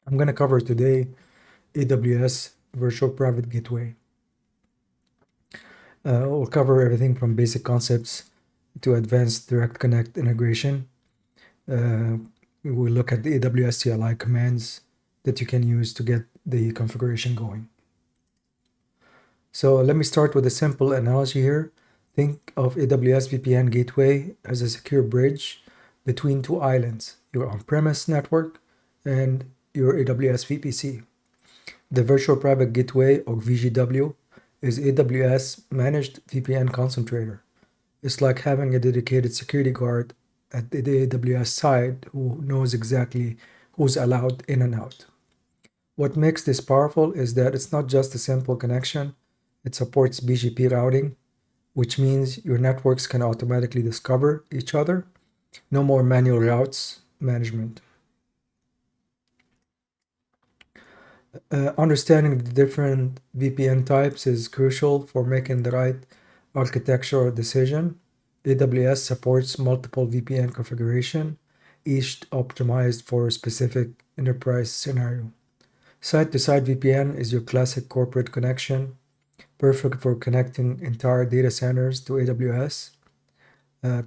I'm going to cover today AWS Virtual Private Gateway. We'll cover everything from basic concepts to advanced direct connect integration. We'll look at the AWS CLI commands that you can use to get the configuration going. So let me start with a simple analogy here. Think of AWS VPN gateway as a secure bridge between two islands, your on-premise network and your AWS VPC. The Virtual Private Gateway, or VGW, is AWS Managed VPN Concentrator. It's like having a dedicated security guard at the AWS side who knows exactly who's allowed in and out. What makes this powerful is that it's not just a simple connection, it supports BGP routing, which means your networks can automatically discover each other. No more manual routes management. Understanding the different VPN types is crucial for making the right architectural decision. AWS supports multiple VPN configuration, each optimized for a specific enterprise scenario. Side-to-side VPN is your classic corporate connection, perfect for connecting entire data centers to AWS.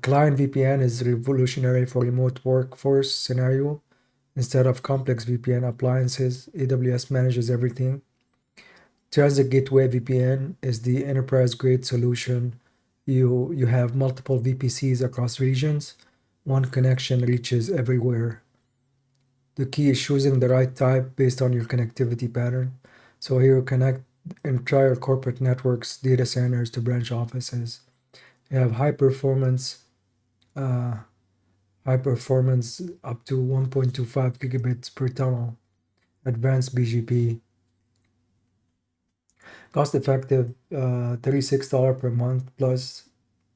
Client VPN is revolutionary for remote workforce scenario. Instead of complex VPN appliances, AWS manages everything. Transit Gateway VPN is the enterprise-grade solution. You have multiple VPCs across regions. One connection reaches everywhere. The key is choosing the right type based on your connectivity pattern. So here you connect entire corporate networks, data centers to branch offices. You have high performance up to 1.25 gigabits per tunnel, advanced BGP, cost effective, $36 per month plus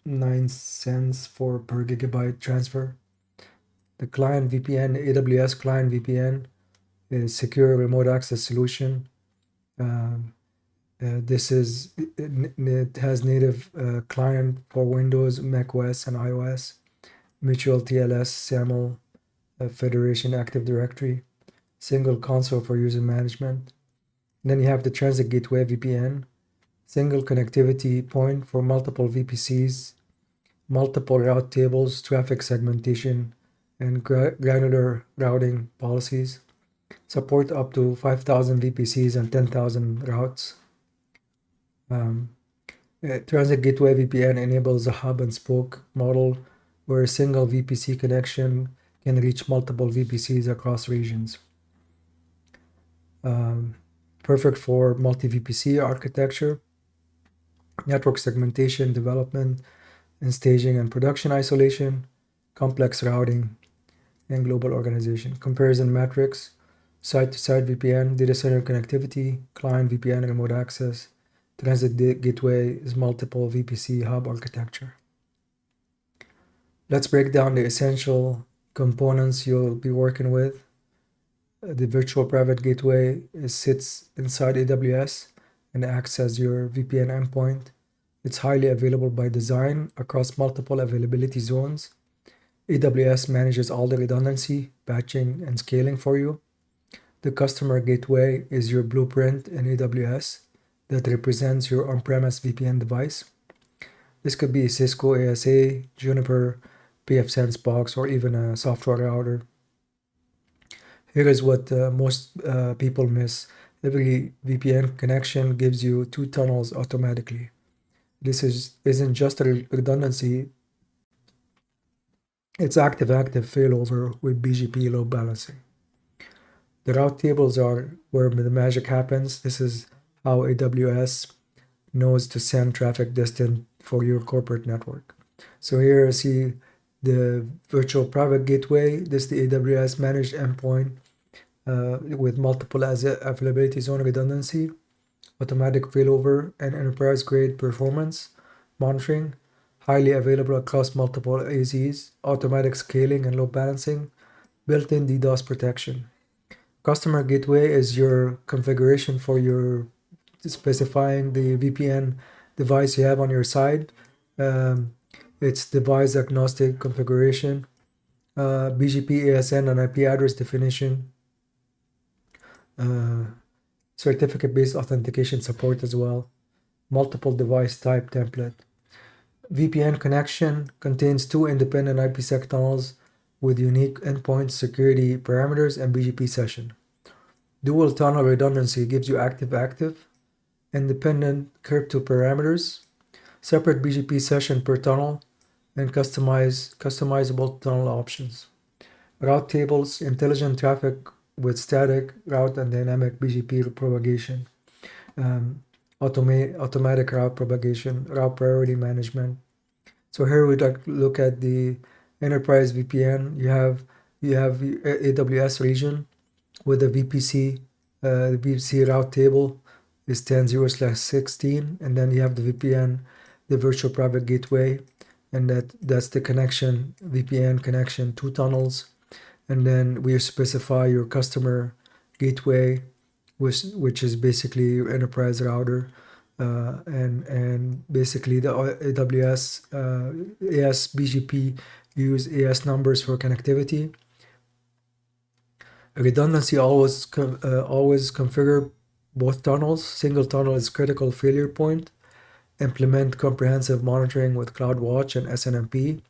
9 cents per gigabyte transfer. The client VPN, AWS client VPN, is secure remote access solution. It has native client for Windows, macOS, and iOS. Mutual TLS, SAML, Federation Active Directory, single console for user management. And then you have the Transit Gateway VPN, single connectivity point for multiple VPCs, multiple route tables, traffic segmentation, and granular routing policies. Support up to 5,000 VPCs and 10,000 routes. Transit Gateway VPN enables a hub and spoke model where a single VPC connection can reach multiple VPCs across regions. Perfect for multi-VPC architecture, network segmentation, development, and staging and production isolation, complex routing, and global organization. Comparison matrix, side-to-side VPN, data center connectivity, client VPN, remote access. Transit Gateway is multiple VPC hub architecture. Let's break down the essential components you'll be working with. The Virtual Private Gateway sits inside AWS and acts as your VPN endpoint. It's highly available by design across multiple availability zones. AWS manages all the redundancy, patching, and scaling for you. The Customer Gateway is your blueprint in AWS that represents your on-premise VPN device. This could be Cisco ASA, Juniper, pfSense box, or even a software router. Here is what most people miss. Every VPN connection gives you 2 tunnels automatically. This isn't just a redundancy, it's active-active failover with BGP load balancing. The route tables are where the magic happens. This is how AWS knows to send traffic distant for your corporate network. So here you see the Virtual Private Gateway. This is the AWS managed endpoint with multiple availability zone redundancy, automatic failover, and enterprise-grade performance monitoring, highly available across multiple AZs, automatic scaling and load balancing, built-in DDoS protection. Customer Gateway is your configuration for your specifying the VPN device you have on your side. It's device agnostic configuration, BGP, ASN, and IP address definition, uh, certificate-based authentication support as well, multiple device type template. VPN connection contains two independent IPsec tunnels with unique endpoint security parameters and BGP session. Dual tunnel redundancy gives you active-active, independent crypto parameters, separate BGP session per tunnel, and customizable tunnel options. Route tables, intelligent traffic with static route and dynamic BGP propagation, um, automatic route propagation, route priority management. So here we look at the enterprise VPN. You have AWS region with the VPC. The VPC route table is 10.0/16, and then you have the VPN, the Virtual Private Gateway, and that's the connection, VPN connection, two tunnels, and then we specify your customer gateway, which is basically your enterprise router, and basically the AWS AS BGP use AS numbers for connectivity. Redundancy always configure both tunnels. Single tunnel is critical failure point. Implement comprehensive monitoring with CloudWatch and SNMP.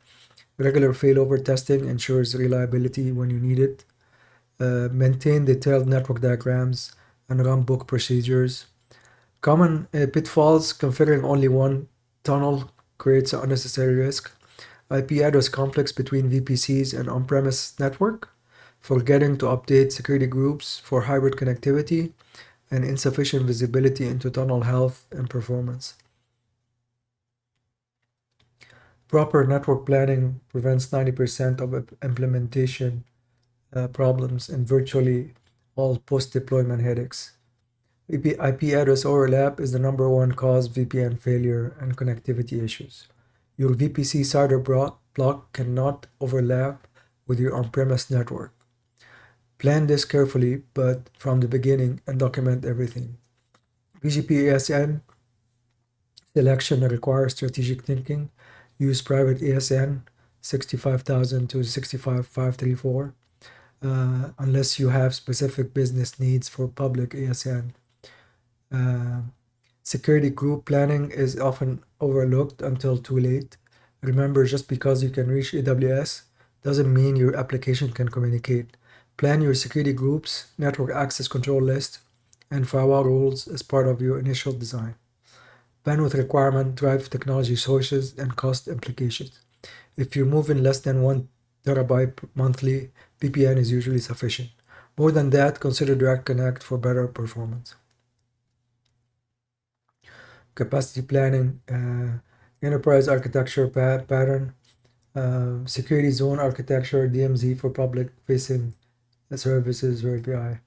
Regular failover testing ensures reliability when you need it. Maintain detailed network diagrams and run book procedures. Common pitfalls: configuring only one tunnel creates an unnecessary risk. IP address conflicts between VPCs and on-premise network. Forgetting to update security groups for hybrid connectivity, and insufficient visibility into tunnel health and performance. Proper network planning prevents 90% of implementation problems and virtually all post-deployment headaches. IP address overlap is the number one cause VPN failure and connectivity issues. Your VPC CIDR block cannot overlap with your on-premise network. Plan this carefully, but from the beginning, and document everything. BGP ASN selection requires strategic thinking. Use private ASN 65,000 to 65,534 unless you have specific business needs for public ASN. Security group planning is often overlooked until too late. Remember, just because you can reach AWS doesn't mean your application can communicate. Plan your security groups, network access control list, and firewall rules as part of your initial design. Bandwidth requirement drive technology sources and cost implications. If you're moving less than 1 terabyte monthly, VPN is usually sufficient. More than that, consider direct connect for better performance. Capacity planning, enterprise architecture pattern, security zone architecture, DMZ for public facing services or API,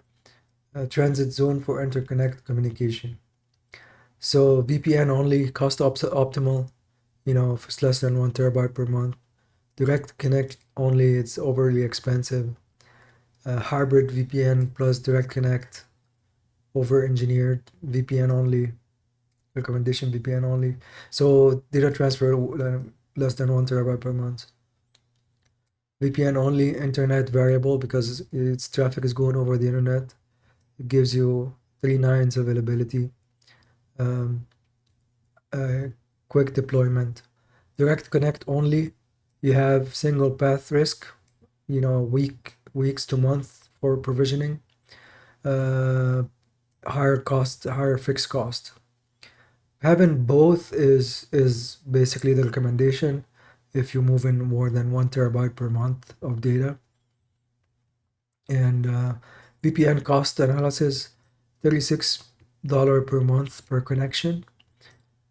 transit zone for interconnect communication. So VPN only, cost optimal, if it's less than 1 terabyte per month. Direct connect only, it's overly expensive. Hybrid VPN plus direct connect, over engineered. VPN only, recommendation VPN only. So data transfer less than 1 terabyte per month. VPN only, internet variable, because its traffic is going over the internet. It gives you 3 nines availability. Quick deployment. Direct connect only, you have single path risk, weeks to month for provisioning. Higher fixed cost. Having both is basically the recommendation if you move in more than 1 terabyte per month of data. And VPN cost analysis, $36 per month per connection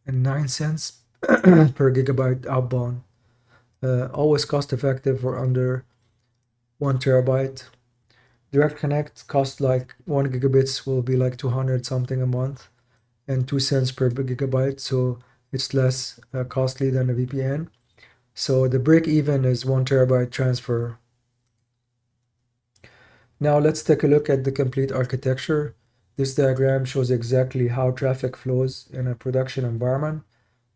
and 9 cents per gigabyte outbound. Always cost effective for under 1 terabyte. Direct connect cost like 1 gigabits will be like 200 something a month and 2 cents per gigabyte, so it's less costly than a VPN. So the break even is 1 terabyte transfer. Now let's take a look at the complete architecture. This diagram shows exactly how traffic flows in a production environment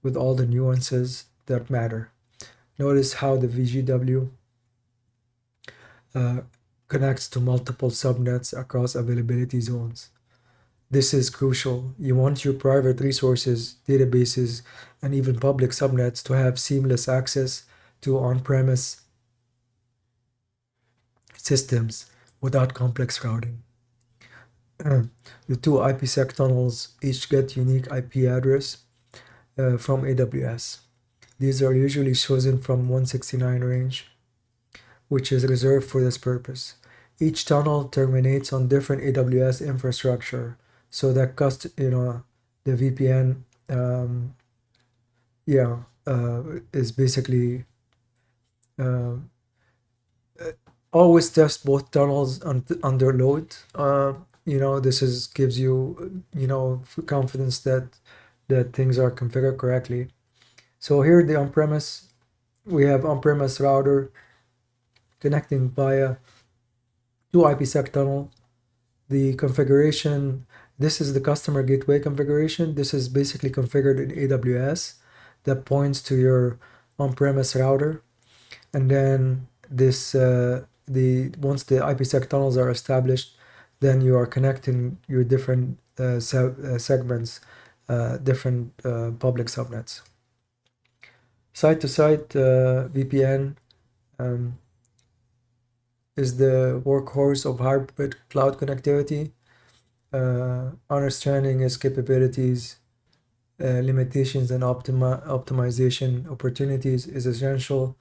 with all the nuances that matter. Notice how the VGW connects to multiple subnets across availability zones. This is crucial. You want your private resources, databases, and even public subnets to have seamless access to on-premise systems without complex routing. The two IPsec tunnels each get unique IP address from AWS. These are usually chosen from 169 range, which is reserved for this purpose. Each tunnel terminates on different AWS infrastructure, so that the VPN, yeah, is basically uh, always test both tunnels under load. This is gives you confidence that things are configured correctly. So here the on-premise, we have on-premise router connecting via two IPsec tunnel. The configuration, this is the customer gateway configuration. This is basically configured in AWS that points to your on-premise router. And then once the IPsec tunnels are established, then you are connecting your different segments, different public subnets. Site-to-site VPN is the workhorse of hybrid cloud connectivity. Understanding its capabilities, limitations, and optimization opportunities is essential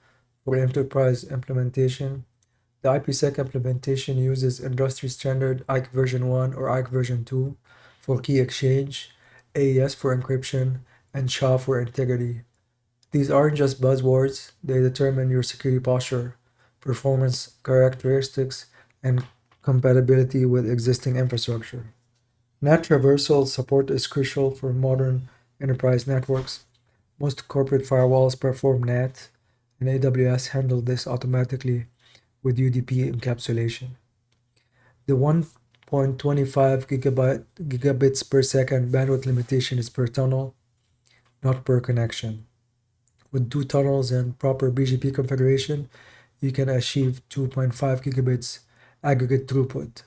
for enterprise implementation. The IPsec implementation uses industry standard IKE version 1 or IKE version 2 for key exchange, AES for encryption, and SHA for integrity. These aren't just buzzwords, they determine your security posture, performance characteristics, and compatibility with existing infrastructure. NAT traversal support is crucial for modern enterprise networks. Most corporate firewalls perform NAT, and AWS handled this automatically with UDP encapsulation. The 1.25 gigabits per second bandwidth limitation is per tunnel, not per connection. With two tunnels and proper BGP configuration, you can achieve 2.5 gigabits aggregate throughput.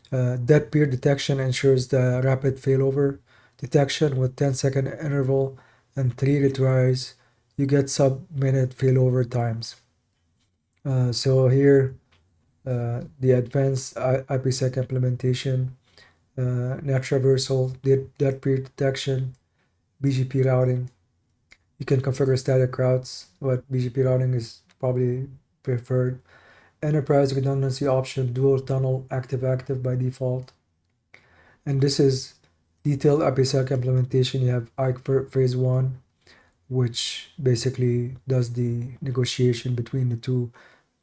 Dead peer detection ensures the rapid failover detection with 10-second interval and 3 retries. You get sub-minute failover times. So here, the advanced IPsec implementation, NAT traversal, dead peer detection, BGP routing. You can configure static routes, but BGP routing is probably preferred. Enterprise redundancy option, dual tunnel, active by default. And this is detailed IPsec implementation. You have IKE phase 1, which basically does the negotiation between the two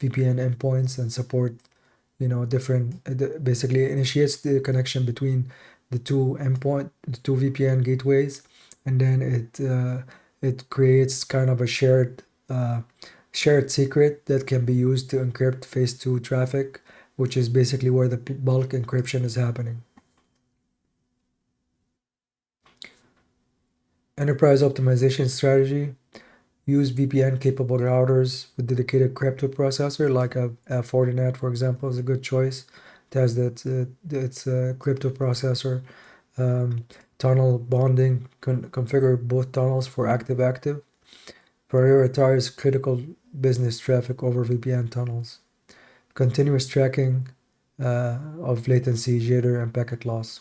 VPN endpoints and support, basically initiates the connection between the two VPN gateways, and then it creates kind of a shared secret that can be used to encrypt phase 2 traffic, which is basically where the bulk encryption is happening. Enterprise optimization strategy. Use VPN-capable routers with dedicated crypto processor, like a Fortinet, for example, is a good choice. It has its crypto processor. Tunnel bonding. Configure both tunnels for active-active. Prioritize critical business traffic over VPN tunnels. Continuous tracking of latency, jitter, and packet loss.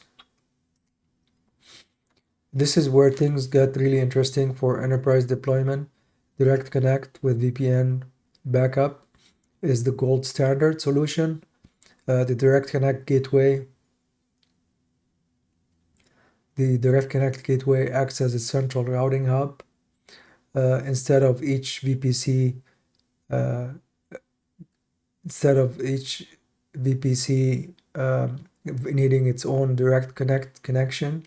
This is where things get really interesting for enterprise deployment. Direct Connect with VPN backup is the gold standard solution. The Direct Connect gateway acts as a central routing hub. Instead of each VPC needing its own Direct Connect connection,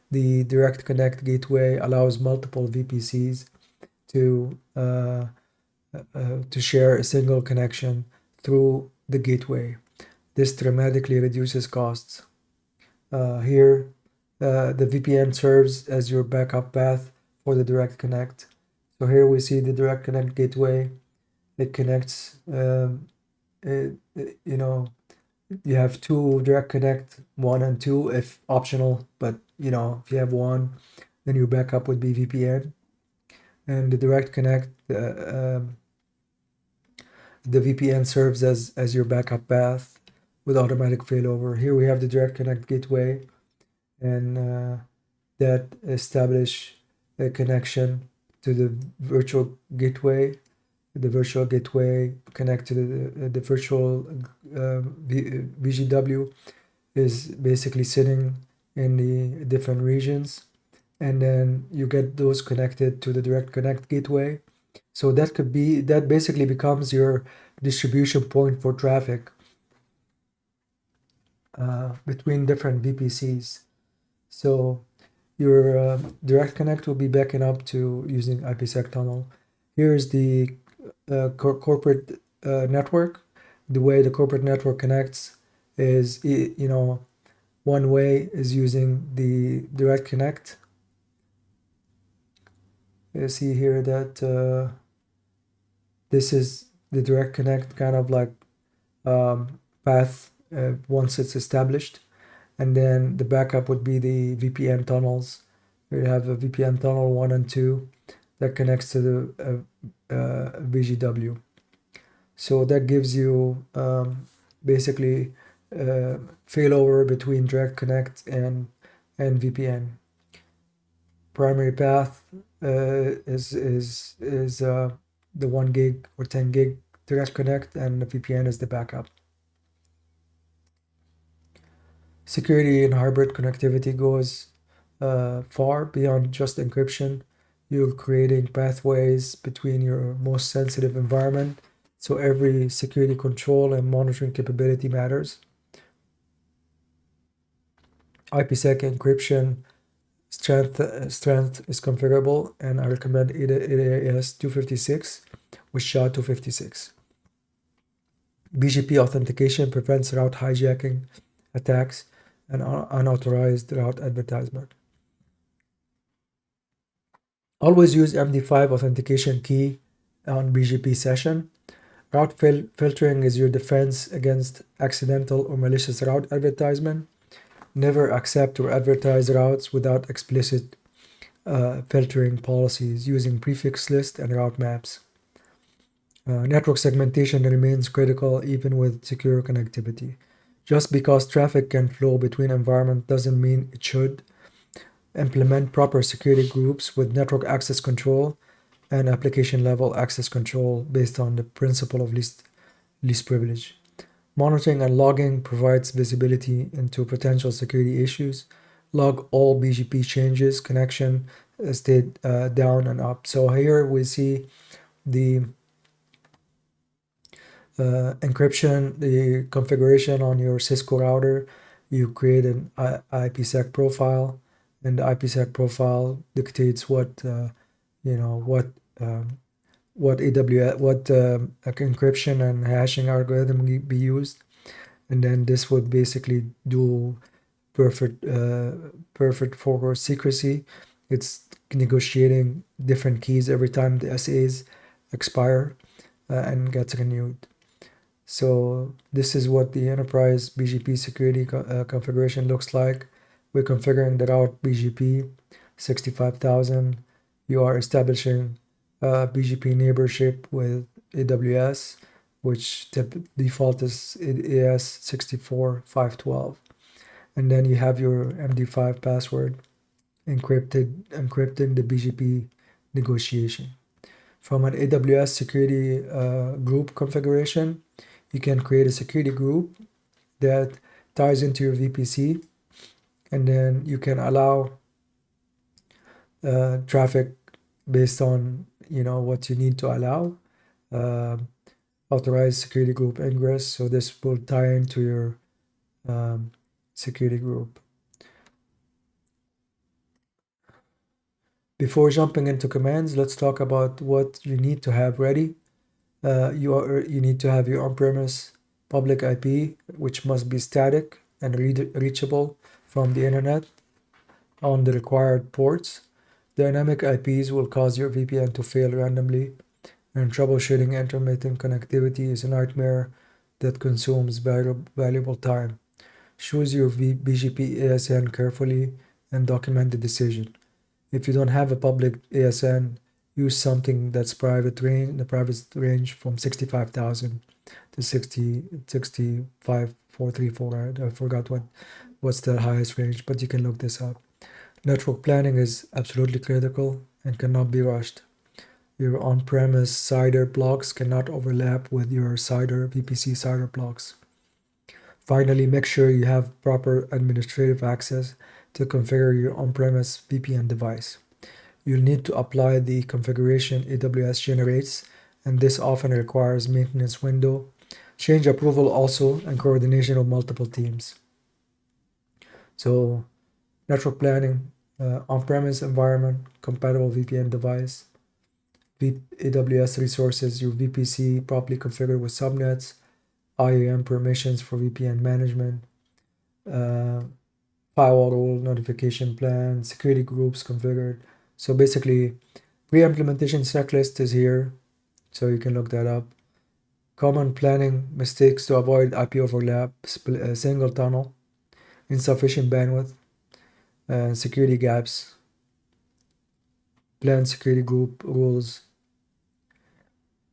the Direct Connect gateway allows multiple VPCs to share a single connection through the gateway. This dramatically reduces costs. Here, the VPN serves as your backup path for the Direct Connect. So here we see the Direct Connect gateway. It connects you know, you have two direct connect, one and two if optional, but if you have one, then your backup would be VPN. And the direct connect, the VPN serves as your backup path with automatic failover. Here we have the direct connect gateway, and that establish a connection to the virtual gateway. The virtual gateway connect to the virtual VGW is basically sitting in the different regions, and then you get those connected to the direct connect gateway. So that basically becomes your distribution point for traffic between different VPCs. So your direct connect will be backing up to using IPsec tunnel. Here's the corporate network. The way the corporate network connects is, one way is using the direct connect. You see here that this is the direct connect kind of like path once it's established. And then the backup would be the VPN tunnels. We have a VPN tunnel 1 and 2 that connects to the VGW. So that gives you basically failover between direct connect and VPN. Primary path is the 1 gig or 10 gig direct connect, and the VPN is the backup. Security and hybrid connectivity goes far beyond just encryption. You're creating pathways between your most sensitive environment, so every security control and monitoring capability matters. IPsec encryption strength is configurable, and I recommend AWS 256 with SHA-256. BGP authentication prevents route hijacking attacks and unauthorized route advertisement. Always use MD5 authentication key on BGP session. Route filtering is your defense against accidental or malicious route advertisement. Never accept or advertise routes without explicit filtering policies using prefix list and route maps. Network segmentation remains critical even with secure connectivity. Just because traffic can flow between environments doesn't mean it should. Implement proper security groups with network access control and application level access control based on the principle of least privilege. Monitoring and logging provides visibility into potential security issues. Log all BGP changes, connection state down and up. So here we see the encryption, the configuration on your Cisco router. You create an IPsec profile, and the IPsec profile dictates what encryption and hashing algorithm be used, and then this would basically do perfect for secrecy. It's negotiating different keys every time the SAs expire and gets renewed. So this is what the enterprise BGP security configuration looks like. We're configuring the route BGP 65,000. You are establishing BGP neighborship with AWS, which default is AS 64512. And then you have your MD5 password encrypting the BGP negotiation. From an AWS security group configuration, you can create a security group that ties into your VPC, and then you can allow traffic based on what you need to allow. Authorize security group ingress, so this will tie into your security group. Before jumping into commands, let's talk about what you need to have ready. You need to have your on-premise public IP, which must be static and reachable from the internet on the required ports. Dynamic IPs will cause your VPN to fail randomly, and troubleshooting intermittent connectivity is a nightmare that consumes valuable time. Choose your BGP ASN carefully and document the decision. If you don't have a public ASN, use something that's the private range from 65,000 to 65,434. I forgot what's the highest range, but you can look this up. Network planning is absolutely critical and cannot be rushed. Your on-premise CIDR blocks cannot overlap with your VPC CIDR blocks. Finally, make sure you have proper administrative access to configure your on-premise VPN device. You'll need to apply the configuration AWS generates, and this often requires maintenance window, change approval also, and coordination of multiple teams. So, network planning, on-premise environment, compatible VPN device, AWS resources, your VPC properly configured with subnets, IAM permissions for VPN management, firewall rule, notification plan, security groups configured. So basically, pre-implementation checklist is here, so you can look that up. Common planning mistakes to avoid IP overlap, single tunnel, insufficient bandwidth, and security gaps. Plan security group rules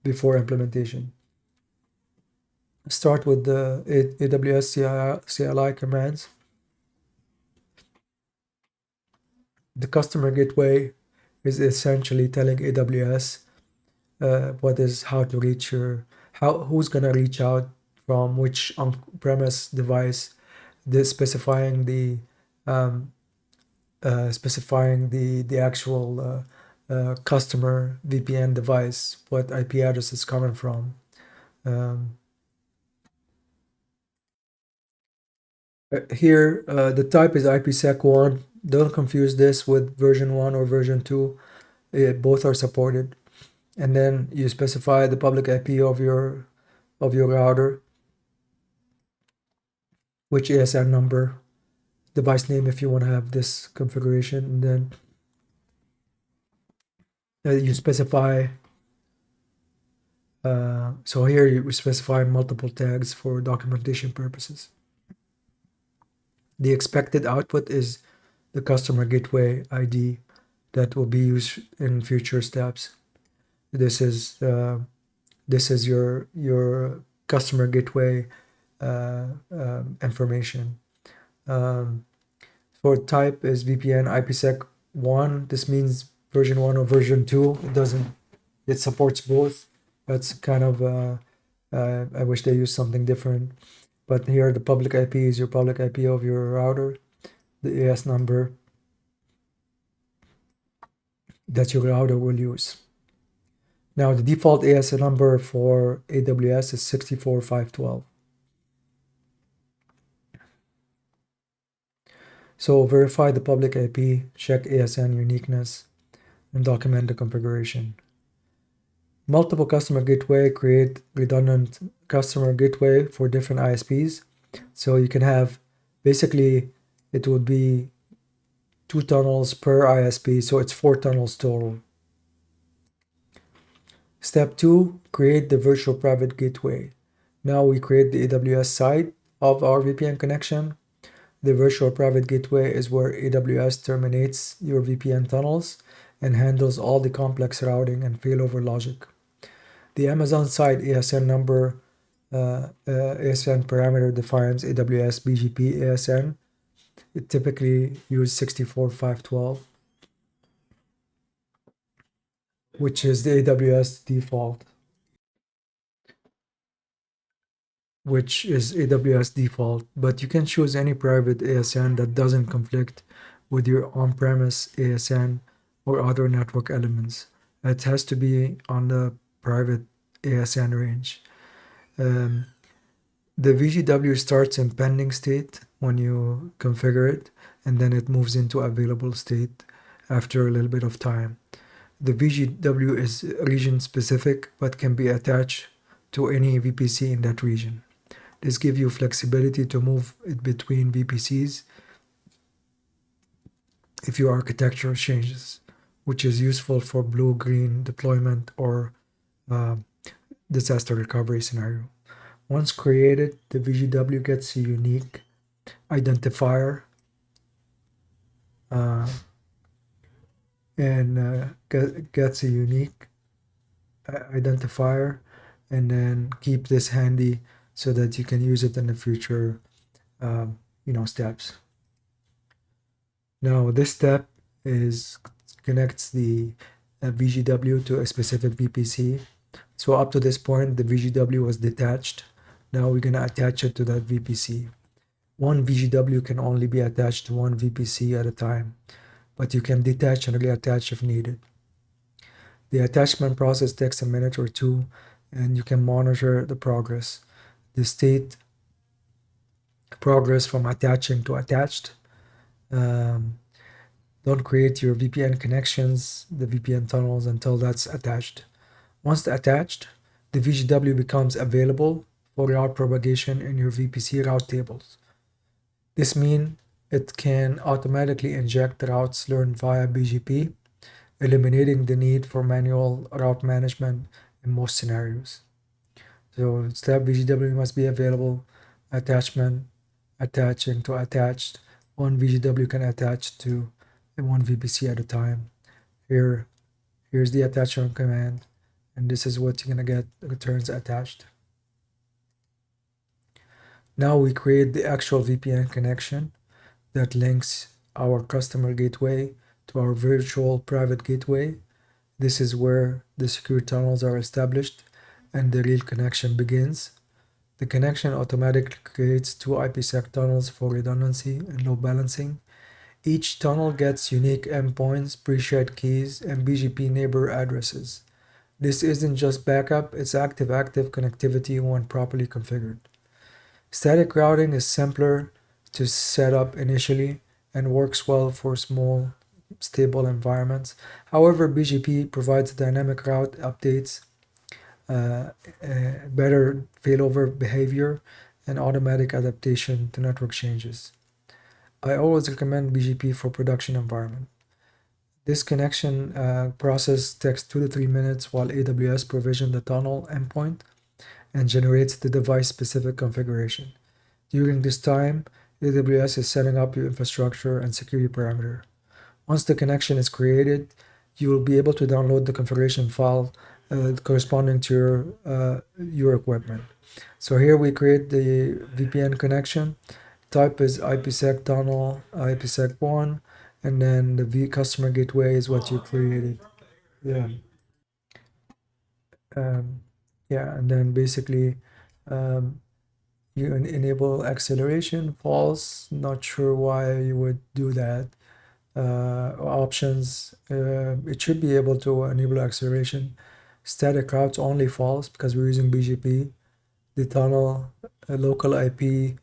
before implementation. Start with the AWS CLI commands. The customer gateway is essentially telling AWS how to reach who's gonna reach out from which on-premise device. This specifying the actual customer VPN device, what IP address is coming from. Here, the type is IPsec1. Don't confuse this with version 1 or version 2. Both are supported. And then you specify the public IP of your router, which ASN number, device name if you want to have this configuration, and then you specify. So here you specify multiple tags for documentation purposes. The expected output is the customer gateway ID that will be used in future steps. This is your customer gateway information. For type is VPN IPsec 1. This means version 1 or version 2. It supports both. That's kind of I wish they used something different. But here the public IP is your public IP of your router, the AS number that your router will use. Now the default AS number for AWS is 64512. So verify the public IP, check ASN uniqueness, and document the configuration. Multiple customer gateway create redundant customer gateway for different ISPs. So you can have, basically, it would be 2 tunnels per ISP, so it's 4 tunnels total. Step 2, create the virtual private gateway. Now we create the AWS side of our VPN connection. The virtual private gateway is where AWS terminates your VPN tunnels and handles all the complex routing and failover logic. The Amazon side ASN number, ASN parameter defines AWS BGP ASN. It typically uses 64512, which is the AWS default. But you can choose any private ASN that doesn't conflict with your on-premise ASN or other network elements. It has to be on the private ASN range. The VGW starts in pending state when you configure it, and then it moves into available state after a little bit of time. The VGW is region specific but can be attached to any VPC in that region. This gives you flexibility to move it between VPCs if your architecture changes, which is useful for blue-green deployment or disaster recovery scenario. Once created, the VGW gets a unique identifier uh, and gets a unique identifier, and then keep this handy so that you can use it in the future steps. Now this step is connects the VGW to a specific VPC. So up to this point, the VGW was detached. Now we're gonna attach it to that VPC. One VGW can only be attached to one VPC at a time, but you can detach and reattach if needed. The attachment process takes a minute or two, and you can monitor the progress. The state progress from attaching to attached. Don't create your VPN connections, the VPN tunnels, until that's attached. Once attached, the VGW becomes available for route propagation in your VPC route tables. This means it can automatically inject routes learned via BGP, eliminating the need for manual route management in most scenarios. So step VGW must be available, attachment, attaching to attached. One VGW can attach to one VPC at a time. Here's the attachment command, and this is what you're gonna get, returns attached. Now we create the actual VPN connection that links our customer gateway to our virtual private gateway. This is where the secure tunnels are established and the real connection begins. The connection automatically creates two IPsec tunnels for redundancy and load balancing. Each tunnel gets unique endpoints, pre-shared keys, and BGP neighbor addresses. This isn't just backup, it's active connectivity when properly configured. Static routing is simpler to set up initially and works well for small, stable environments. However, BGP provides dynamic route updates, better failover behavior, and automatic adaptation to network changes. I always recommend BGP for production environment. This connection process takes 2 to 3 minutes while AWS provisions the tunnel endpoint and generates the device-specific configuration. During this time, AWS is setting up your infrastructure and security parameter. Once the connection is created, you will be able to download the configuration file corresponding to your equipment. So here we create the VPN connection. Type is IPsec tunnel, IPsec 1, and then the customer gateway is what you created. Yeah. Um, yeah, and then basically um, you enable acceleration, false. Not sure why you would do that. Options, it should be able to enable acceleration. Static routes only false because we're using BGP. The tunnel, local IP,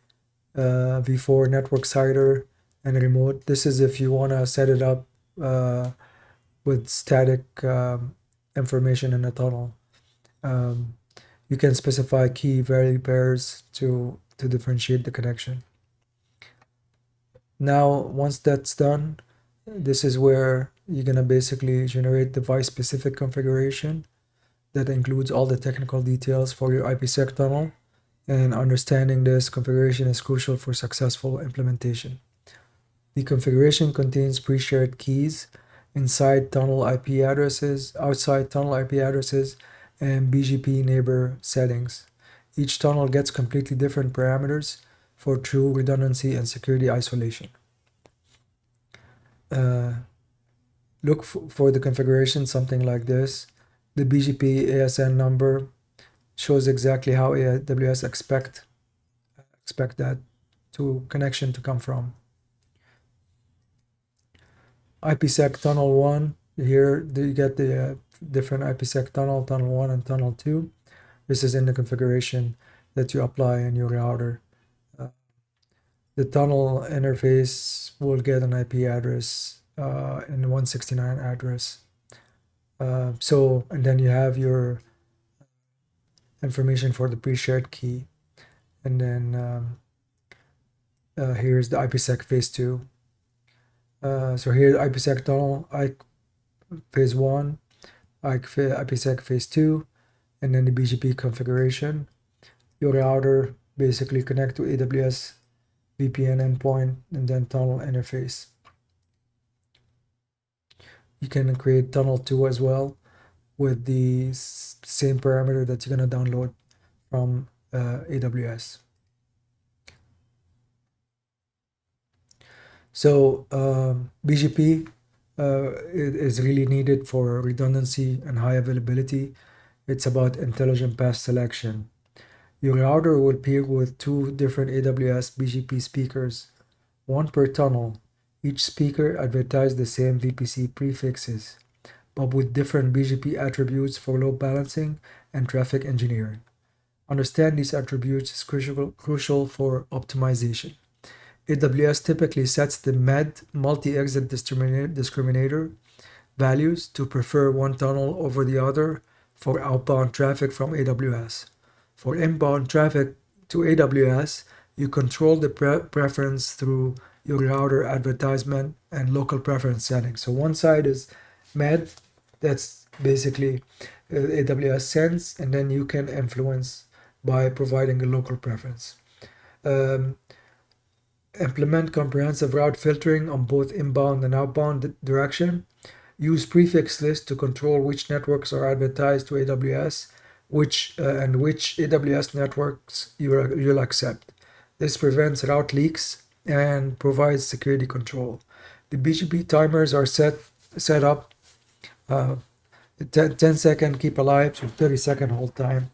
v4 network CIDR, and remote. This is if you want to set it up with static information in a tunnel. You can specify key value pairs to differentiate the connection. Now, once that's done, this is where you're gonna basically generate device-specific configuration that includes all the technical details for your IPsec tunnel, and understanding this configuration is crucial for successful implementation. The configuration contains pre-shared keys, inside tunnel IP addresses, outside tunnel IP addresses, and BGP neighbor settings. Each tunnel gets completely different parameters for true redundancy and security isolation. Look for the configuration, something like this. The BGP ASN number shows exactly how AWS expect that connection to come from. IPsec tunnel 1, here you get the different IPsec tunnel 1 and tunnel 2. This is in the configuration that you apply in your router. The tunnel interface will get an IP address in the 169 address. And then you have your information for the pre-shared key. And then here's the IPsec phase 2. So here's IPsec tunnel, phase 1, IPsec phase 2, and then the BGP configuration. your router basically connect to AWS VPN endpoint and then tunnel interface. You can create tunnel 2 as well with the same parameter that you're going to download from AWS. So BGP is really needed for redundancy and high availability. It's about intelligent path selection. Your router will peer with two different AWS BGP speakers, one per tunnel. Each speaker advertises the same VPC prefixes, but with different BGP attributes for load balancing and traffic engineering. Understand these attributes is crucial for optimization. AWS typically sets the MED multi-exit discriminator values to prefer one tunnel over the other for outbound traffic from AWS. For inbound traffic to AWS, you control the preference through your router advertisement and local preference settings. So one side is MED, that's basically AWS sends, and then you can influence by providing a local preference. Implement comprehensive route filtering on both inbound and outbound direction. Use prefix lists to control which networks are advertised to AWS, which AWS networks you'll accept. This prevents route leaks and provides security control. The BGP timers are set up 10-second keep alive to 30-second hold time.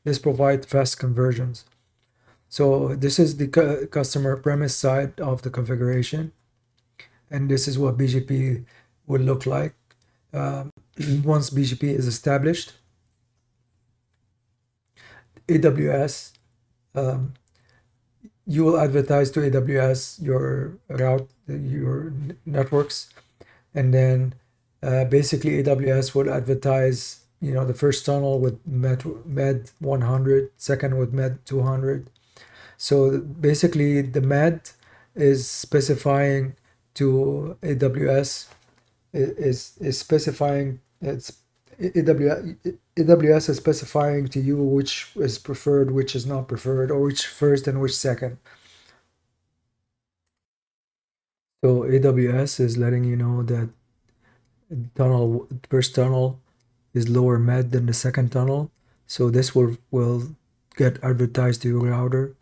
This provides fast conversions. So this is the customer premise side of the configuration, and this is what BGP will look like. Once BGP is established, AWS, you will advertise to AWS your route, your networks, and then basically AWS will advertise, the first tunnel with med 100, second with med 200. So basically the med is specifying to AWS is specifying it's AWS is specifying to you which is preferred, which is not preferred, or which first and which second. So AWS is letting you know that first tunnel is lower med than the second tunnel. So this will get advertised to your router,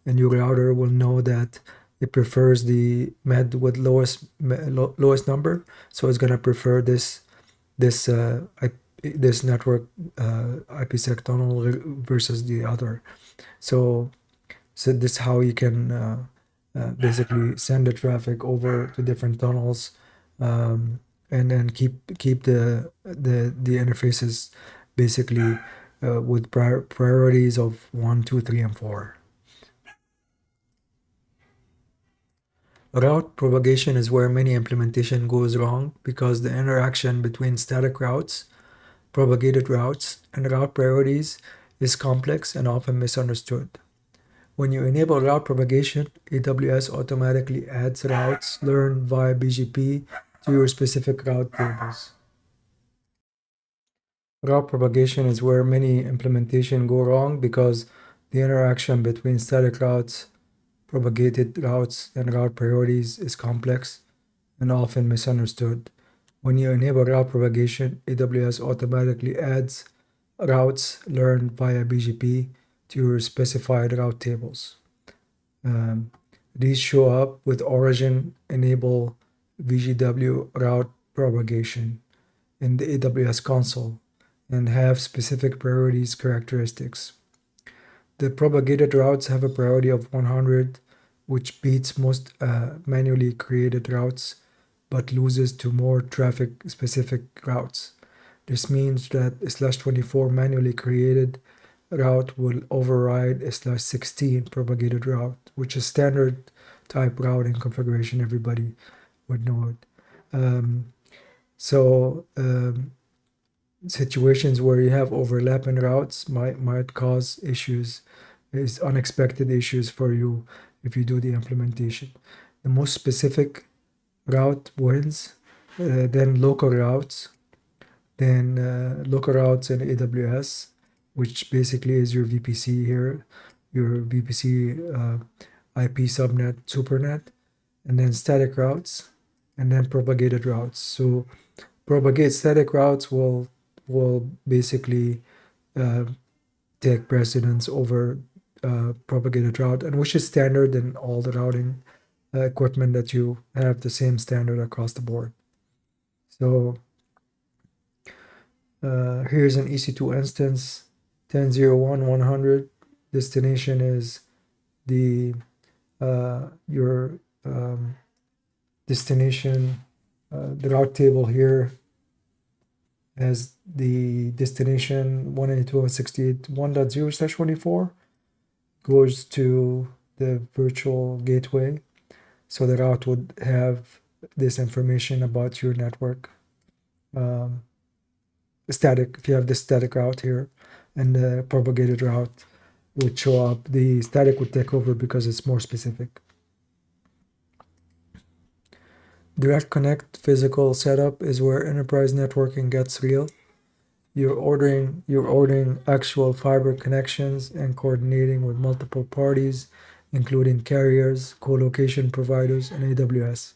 and your router will know that it prefers the med with lowest number. So it's gonna prefer this network IPsec tunnel versus the other. So this is how you can basically send the traffic over to different tunnels, and then keep the interfaces basically with priorities of 1, 2, 3, and 4. Route propagation is where many implementation goes wrong because the interaction between static routes, propagated routes, and route priorities is complex and often misunderstood. When you enable route propagation, AWS automatically adds routes learned via BGP to your specific route tables. Route propagation is where many implementation go wrong because the interaction between static routes, propagated routes, and route priorities is complex and often misunderstood. When you enable route propagation, AWS automatically adds routes learned via BGP to your specified route tables. These show up with origin enable VGW route propagation in the AWS console and have specific priorities characteristics. The propagated routes have a priority of 100, which beats most manually created routes, but loses to more traffic-specific routes. This means that a /24 manually created route will override a /16 propagated route, which is standard type routing configuration. Everybody would know it. Situations where you have overlapping routes might cause issues, is unexpected issues for you if you do the implementation. The most specific route wins, then local routes in AWS, which basically is your VPC here. your VPC IP subnet, supernet, and then static routes, and then propagated routes. So propagate static routes will basically uh, take precedence over propagated route, and which is standard in all the routing equipment that you have the same standard across the board. So here's an EC2 instance, 10.0.1.100. Destination is the your destination. The route table here has the destination 192.168.1.0/24 goes to the virtual gateway. So the route would have this information about your network. Static, if you have the static route here, and the propagated route would show up. The static would take over because it's more specific. Direct connect physical setup is where enterprise networking gets real. You're ordering actual fiber connections and coordinating with multiple parties, including carriers, co-location providers, and AWS.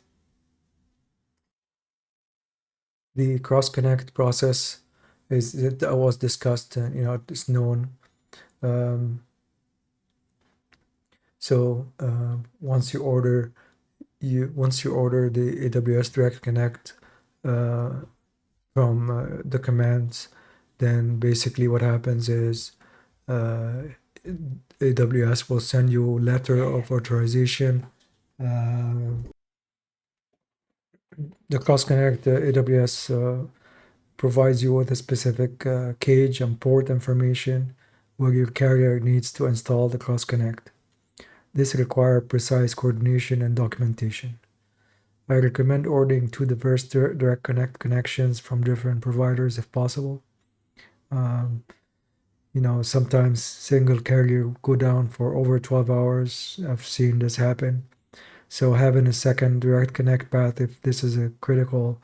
The cross-connect process is that was discussed, it's known. Um, so once you order the AWS Direct Connect from the commands, then basically what happens is AWS will send you a letter of authorization. The Cross Connect AWS provides you with a specific cage and port information where your carrier needs to install the Cross Connect. This requires precise coordination and documentation. I recommend ordering two diverse direct connect connections from different providers if possible. Sometimes single carrier go down for over 12 hours. I've seen this happen. So having a second direct connect path, if this is a critical,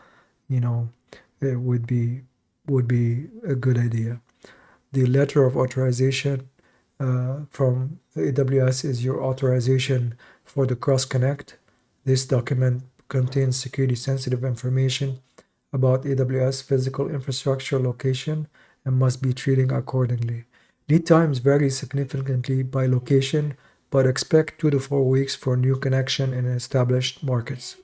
it would be a good idea. The letter of authorization from AWS is your authorization for the cross connect. This document contains security sensitive information about AWS physical infrastructure location and must be treated accordingly. Lead times vary significantly by location, but expect 2 to 4 weeks for new connection in established markets.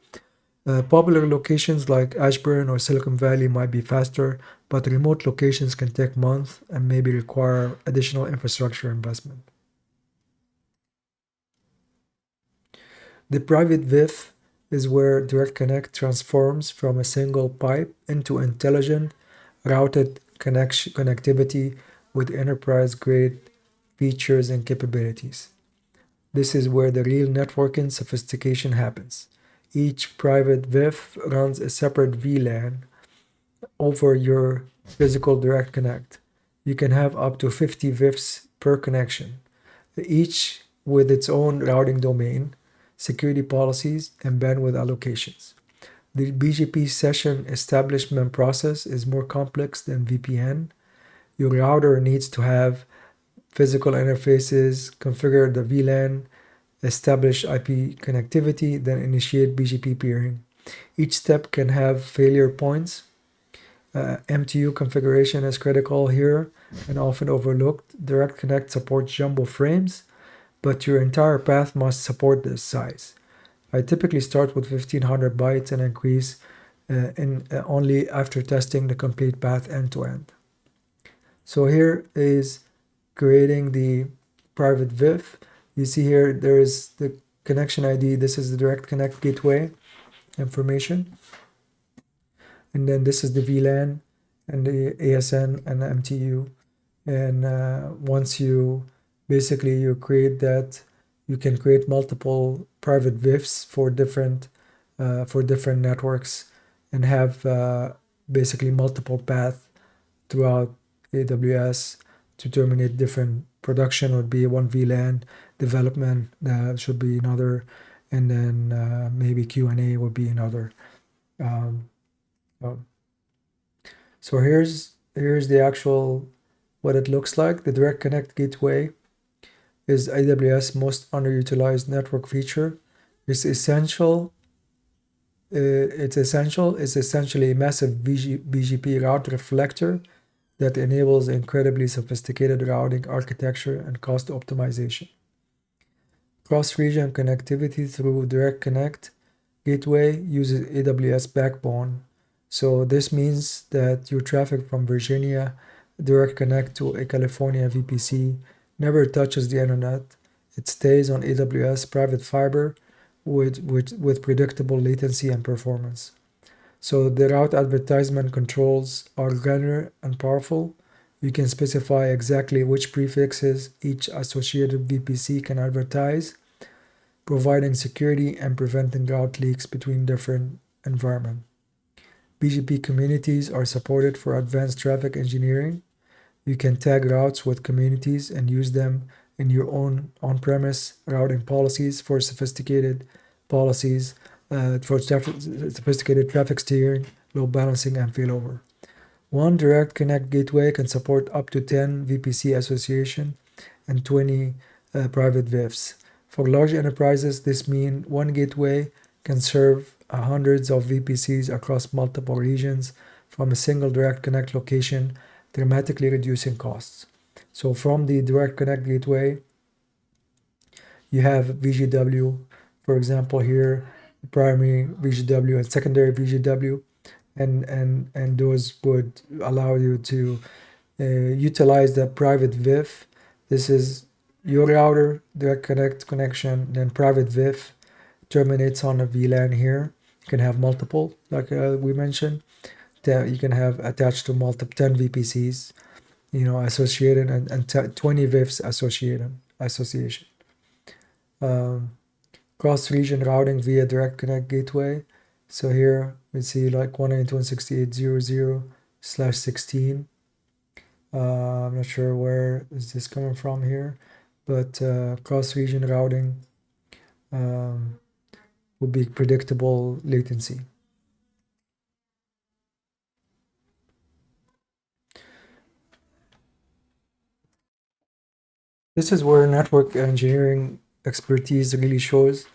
Popular locations like Ashburn or Silicon Valley might be faster, but remote locations can take months and maybe require additional infrastructure investment. The private VIF is where Direct Connect transforms from a single pipe into intelligent, routed connectivity with enterprise-grade features and capabilities. This is where the real networking sophistication happens. Each private VIF runs a separate VLAN over your physical direct connect. You can have up to 50 VIFs per connection, each with its own routing domain, security policies, and bandwidth allocations. The BGP session establishment process is more complex than VPN. Your router needs to have physical interfaces, configure the VLAN, establish IP connectivity, then initiate BGP peering. Each step can have failure points. MTU configuration is critical here and often overlooked. Direct Connect supports jumbo frames, but your entire path must support this size. I typically start with 1500 bytes and increase only after testing the complete path end to end. So here is creating the private VIF. You see here there is the connection ID. This is the Direct Connect gateway information. And then this is the VLAN and the ASN and the MTU. And once you create that, you can create multiple private VIFs for different networks and have basically multiple paths throughout AWS to terminate different production would be one VLAN, development should be another, and then maybe Q&A would be another. Um, um, so here's the actual what it looks like. The Direct Connect gateway is AWS most underutilized network feature. It's essential. It's essentially a massive BGP route reflector that enables incredibly sophisticated routing architecture and cost optimization. Cross-region connectivity through Direct Connect gateway uses AWS backbone. So this means that your traffic from Virginia Direct Connect to a California VPC never touches the internet. It stays on AWS private fiber with predictable latency and performance. So the route advertisement controls are granular and powerful. You can specify exactly which prefixes each associated VPC can advertise, providing security and preventing route leaks between different environments. BGP communities are supported for advanced traffic engineering. You can tag routes with communities and use them in your own on-premise routing policies for sophisticated policies sophisticated traffic steering, load balancing, and failover. One direct connect gateway can support up to 10 VPC association and 20 private VIFs. For large enterprises, this means one gateway can serve hundreds of VPCs across multiple regions from a single direct connect location, dramatically reducing costs. So from the direct connect gateway, you have VGW, for example, here, primary VGW and secondary VGW, and those would allow you to utilize the private VIF. This is your router, direct connect connection, then private VIF terminates on a VLAN here. You can have multiple, like we mentioned, that you can have attached to multiple 10 VPCs, associated and 20 VIFs association. Cross-region routing via direct connect gateway. So here we see like 192.168.0.0/16. I'm not sure where is this coming from here, but cross-region routing would be predictable latency. This is where network engineering expertise really shows.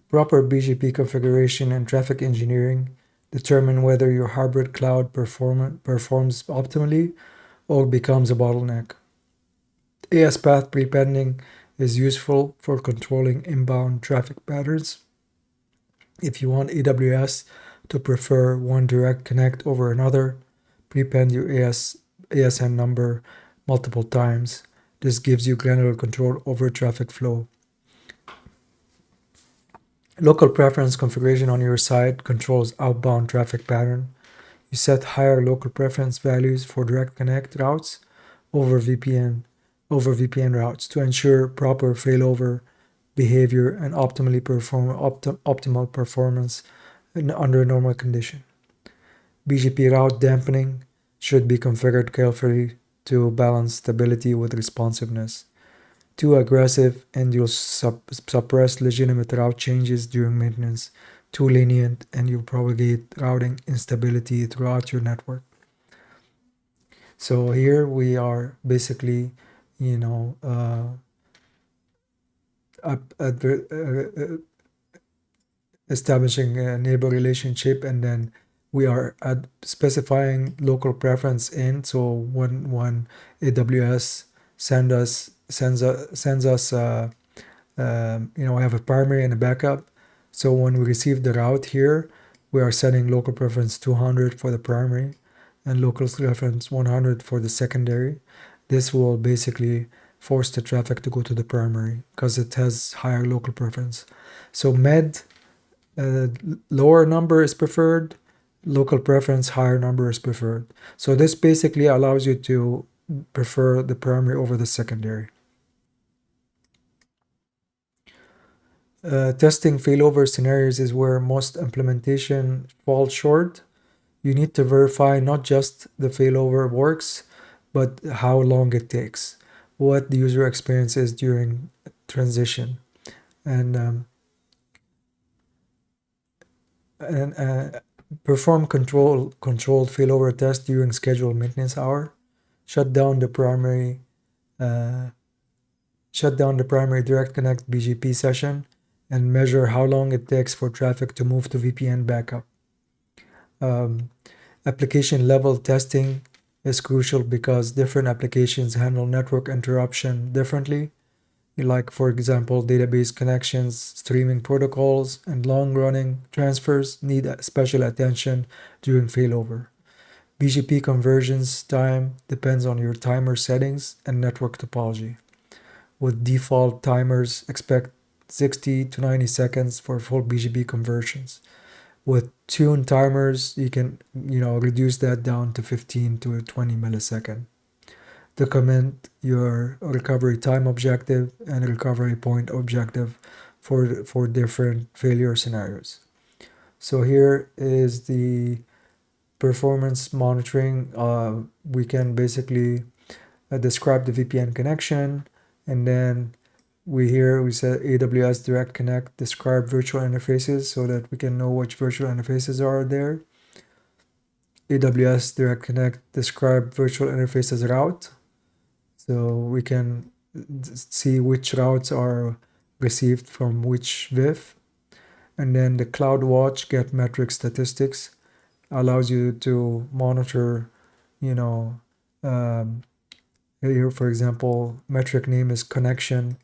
Proper BGP configuration and traffic engineering determine whether your hybrid cloud performs optimally or becomes a bottleneck. AS path prepending is useful for controlling inbound traffic patterns. If you want AWS to prefer one direct connect over another, prepend your ASN number multiple times. This gives you granular control over traffic flow. Local preference configuration on your side controls outbound traffic pattern. You set higher local preference values for direct connect routes over VPN routes to ensure proper failover behavior and optimal performance under normal condition. BGP route dampening should be configured carefully to balance stability with responsiveness. Too aggressive and you'll suppress legitimate route changes during maintenance. Too lenient and you'll propagate routing instability throughout your network. So here we are basically, establishing a neighbor relationship, and then we are specifying local preference in. So when AWS sends us we have a primary and a backup. So when we receive the route here, we are setting local preference 200 for the primary and local preference 100 for the secondary. This will basically force the traffic to go to the primary because it has higher local preference. So med lower number is preferred, local preference higher number is preferred. So this basically allows you to prefer the primary over the secondary. Testing failover scenarios is where most implementation falls short. You need to verify not just the failover works, but how long it takes, what the user experience is during transition, and perform controlled failover test during scheduled maintenance hour. Shut down the primary shut down the primary direct connect BGP session, and measure how long it takes for traffic to move to VPN backup. Um, Application level testing is crucial because different applications handle network interruption differently. Like, for example, database connections, streaming protocols, and long running transfers need special attention during failover. BGP conversions time depends on your timer settings and network topology. With default timers, expect 60 to 90 seconds for full BGP conversions. With tuned timers, you can reduce that down to 15 to 20 millisecond. Document your recovery time objective and recovery point objective for different failure scenarios. So here is the performance monitoring. We can basically describe the VPN connection, and then we said AWS Direct Connect describe virtual interfaces so that we can know which virtual interfaces are there. AWS Direct Connect describe virtual interfaces route, so we can see which routes are received from which VIF. And then the CloudWatch get metric statistics allows you to monitor, you know, um, here, for example, metric name is connection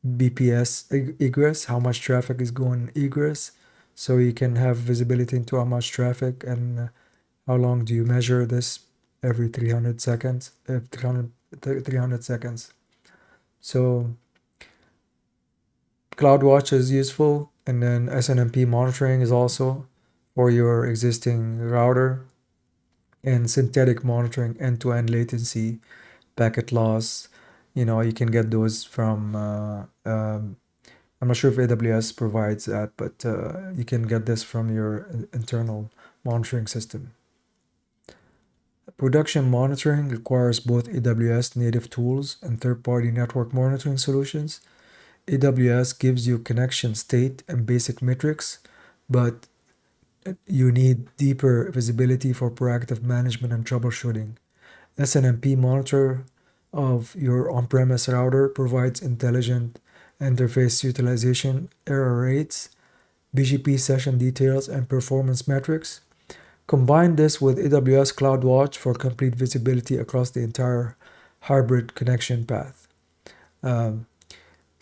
BPS egress, how much traffic is going egress. So you can have visibility into how much traffic and how long do you measure this every 300 seconds, 300 seconds. So CloudWatch is useful, and then SNMP monitoring is also for your existing router, and synthetic monitoring, end-to-end latency, packet loss. You can get those from I'm not sure if AWS provides that, but you can get this from your internal monitoring system. Production monitoring requires both AWS native tools and third-party network monitoring solutions. AWS gives you connection state and basic metrics, but you need deeper visibility for proactive management and troubleshooting. SNMP monitor of your on-premise router provides intelligent interface utilization, error rates, BGP session details, and performance metrics. Combine this with AWS CloudWatch for complete visibility across the entire hybrid connection path. Um,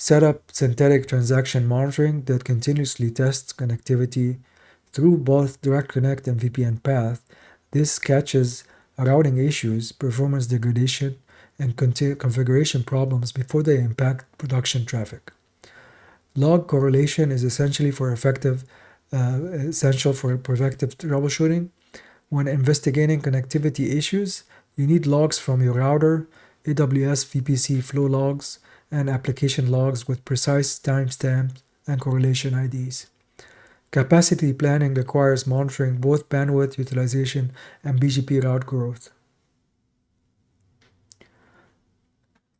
Set up synthetic transaction monitoring that continuously tests connectivity through both Direct Connect and VPN path. This catches routing issues, performance degradation, and configuration problems before they impact production traffic. Log correlation is essential for effective troubleshooting. When investigating connectivity issues, you need logs from your router, AWS VPC flow logs, and application logs with precise timestamps and correlation IDs. Capacity planning requires monitoring both bandwidth utilization and BGP route growth.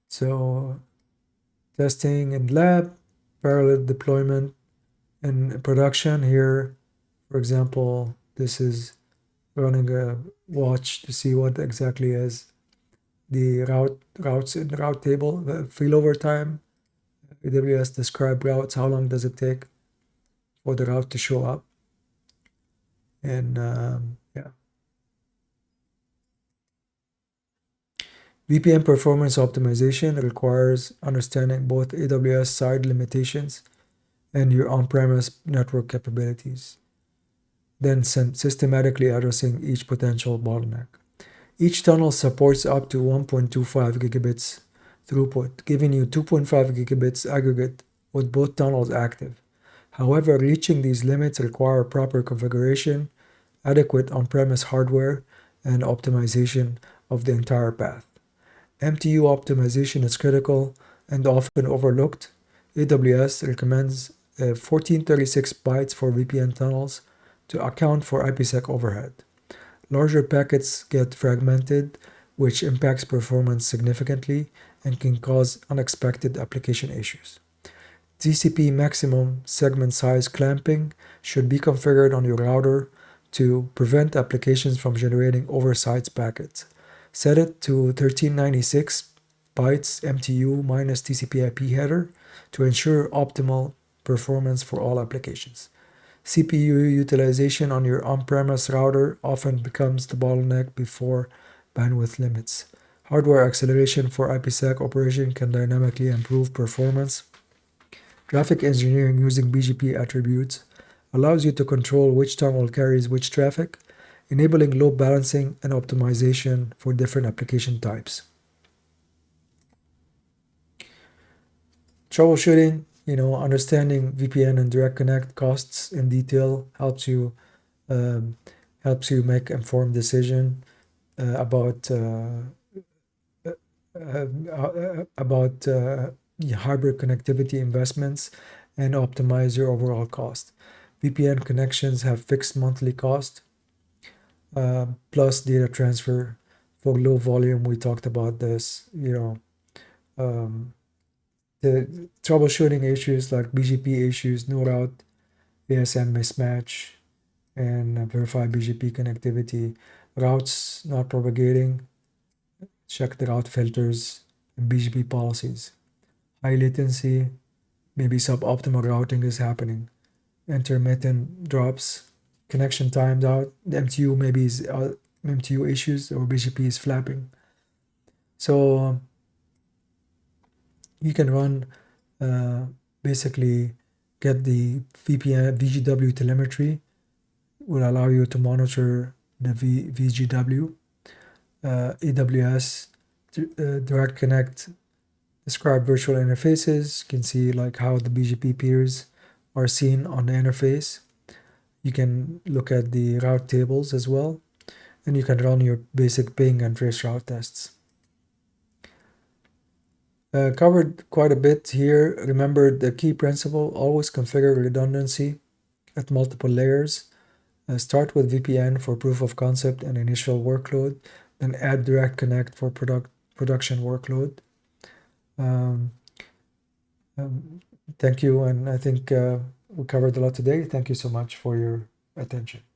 So, testing in lab, parallel deployment in production. Here, for example, this is running a watch to see what exactly is the routes in the route table, the failover time. AWS describe routes, how long does it take for the route to show up, and yeah. VPN performance optimization requires understanding both AWS side limitations and your on-premise network capabilities, then systematically addressing each potential bottleneck. Each tunnel supports up to 1.25 gigabits throughput, giving you 2.5 gigabits aggregate with both tunnels active. However, reaching these limits require proper configuration, adequate on-premise hardware, and optimization of the entire path. MTU optimization is critical and often overlooked. AWS recommends 1436 bytes for VPN tunnels to account for IPsec overhead. Larger packets get fragmented, which impacts performance significantly and can cause unexpected application issues. TCP maximum segment size clamping should be configured on your router to prevent applications from generating oversized packets. Set it to 1396 bytes MTU minus TCP/IP header to ensure optimal performance for all applications. CPU utilization on your on-premise router often becomes the bottleneck before bandwidth limits. Hardware acceleration for IPsec operation can dynamically improve performance. Traffic engineering using BGP attributes allows you to control which tunnel carries which traffic, enabling load balancing and optimization for different application types. Troubleshooting, understanding VPN and direct connect costs in detail um, helps you make informed decision about hybrid connectivity investments and optimize your overall cost. VPN connections have fixed monthly cost plus data transfer for low volume. We talked about this. Um, the troubleshooting issues like BGP issues, no route, ASN mismatch, and verify BGP connectivity. Routes not propagating, check the route filters and BGP policies. High latency, maybe suboptimal routing is happening. Intermittent drops, connection times out, the MTU maybe is MTU issues or BGP is flapping. So you can run basically get the VPN VGW telemetry will allow you to monitor the VGW. AWS Direct Connect describe virtual interfaces. You can see like how the BGP peers are seen on the interface. You can look at the route tables as well, and you can run your basic ping and trace route tests. Covered quite a bit here. Remember the key principle, always configure redundancy at multiple layers. Start with VPN for proof of concept and initial workload, then add direct connect for production workload. Um, thank you, and I think we covered a lot today. Thank you so much for your attention.